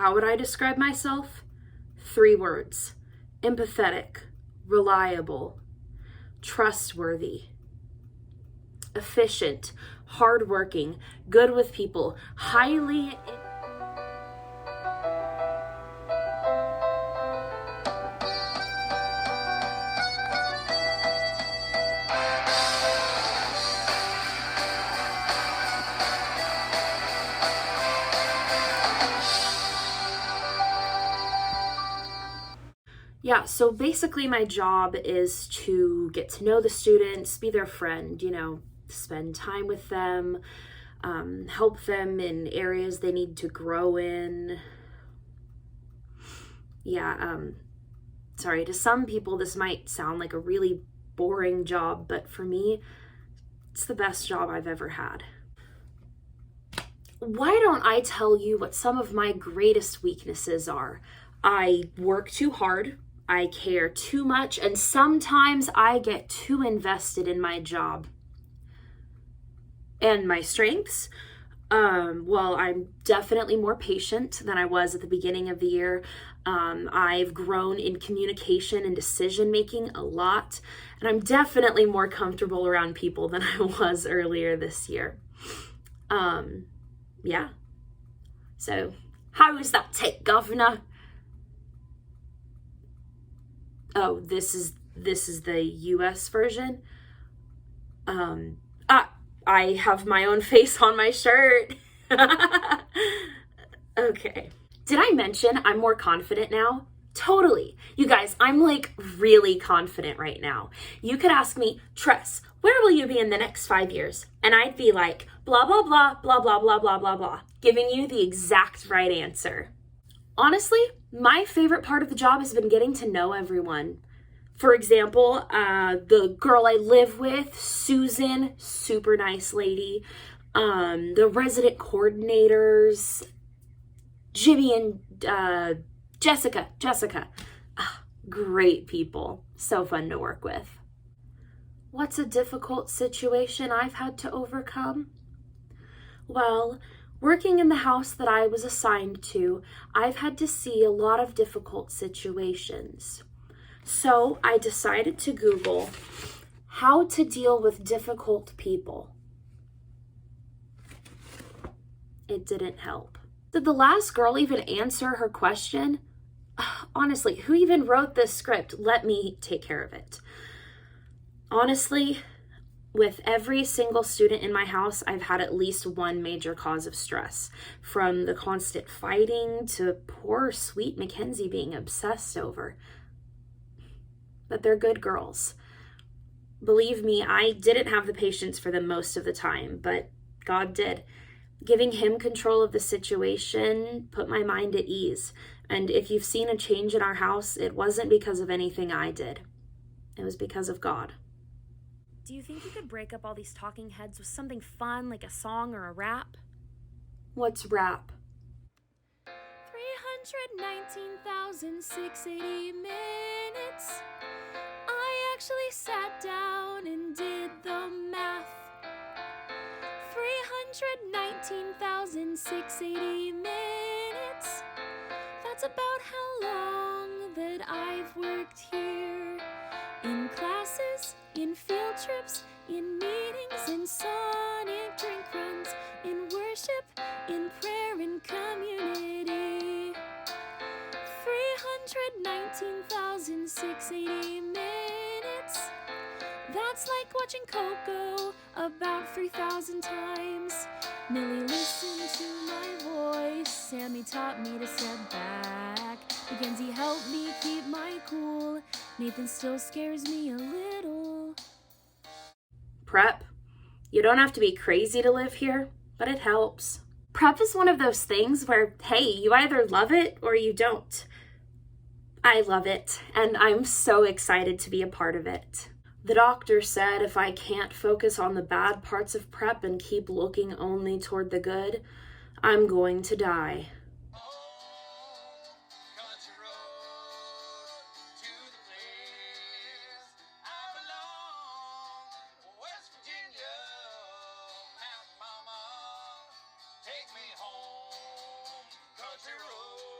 How would I describe myself? 3 words: empathetic, reliable, trustworthy, efficient, hardworking, good with people, highly... Yeah, so basically my job is to get to know the students, be their friend, spend time with them, help them in areas they need to grow in. Sorry, to some people this might sound like a really boring job, but for me, it's the best job I've ever had. Why don't I tell you what some of my greatest weaknesses are? I work too hard, I care too much, and sometimes I get too invested in my job. And my strengths? Well, I'm definitely more patient than I was at the beginning of the year. I've grown in communication and decision making a lot, and I'm definitely more comfortable around people than I was earlier this year. Yeah. So, how is that take, Governor? Oh, this is the US version. I have my own face on my shirt. Okay. Did I mention I'm more confident now? Totally. You guys, I'm like really confident right now. You could ask me, Tress, where will you be in the next 5 years? And I'd be like, blah, blah, blah, blah, blah, blah, blah, blah, blah, giving you the exact right answer. Honestly, my favorite part of the job has been getting to know everyone. For example, the girl I live with, Susan, super nice lady. The resident coordinators, Jimmy and Jessica. Great people. So fun to work with. What's a difficult situation I've had to overcome? Well, working in the house that I was assigned to, I've had to see a lot of difficult situations. So I decided to Google how to deal with difficult people. It didn't help. Did the last girl even answer her question? Honestly, who even wrote this script? Let me take care of it. Honestly, with every single student in my house, I've had at least one major cause of stress, from the constant fighting to poor, sweet Mackenzie being obsessed over. But they're good girls. Believe me, I didn't have the patience for them most of the time, but God did. Giving him control of the situation put my mind at ease. And if you've seen a change in our house, it wasn't because of anything I did. It was because of God. Do you think you could break up all these talking heads with something fun like a song or a rap? What's rap? 319,680 minutes. I actually sat down and did the math. 319,680 minutes. That's about how long that I've worked here. In classes, in field trips, in meetings, in sonic drink runs, in worship, in prayer, in community. 319,680 minutes. That's like watching Coco about 3,000 times. Millie listened to my voice. Sammy taught me to step back. Mackenzie helped me keep my cool. Nathan still scares me a little. Prep. You don't have to be crazy to live here, but it helps. Prep is one of those things where, hey, you either love it or you don't. I love it, and I'm so excited to be a part of it. The doctor said if I can't focus on the bad parts of prep and keep looking only toward the good, I'm going to die. Take me home, country road.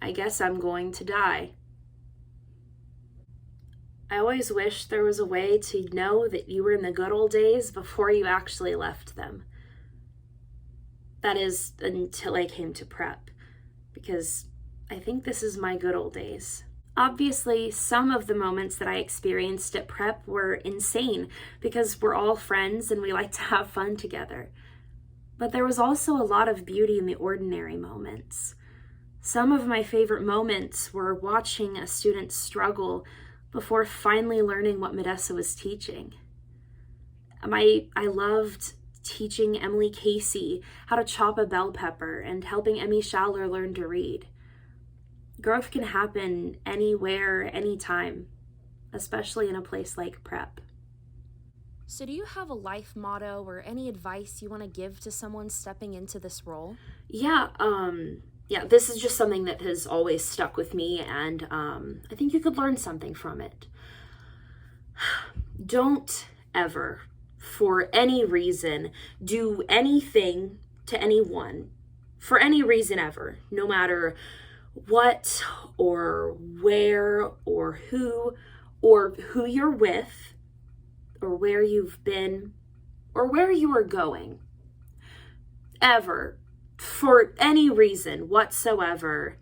I guess I'm going to die. I always wish there was a way to know that you were in the good old days before you actually left them. That is, until I came to prep, because I think this is my good old days. Obviously, some of the moments that I experienced at prep were insane because we're all friends and we like to have fun together. But there was also a lot of beauty in the ordinary moments. Some of my favorite moments were watching a student struggle before finally learning what Medessa was teaching. I loved teaching Emily Casey how to chop a bell pepper and helping Emmy Schaller learn to read. Growth can happen anywhere, anytime, especially in a place like prep. So do you have a life motto or any advice you want to give to someone stepping into this role? Yeah, this is just something that has always stuck with me, and I think you could learn something from it. Don't ever, for any reason, do anything to anyone, for any reason ever, no matter what or where or who you're with, or where you've been, or where you are going. Ever, for any reason whatsoever,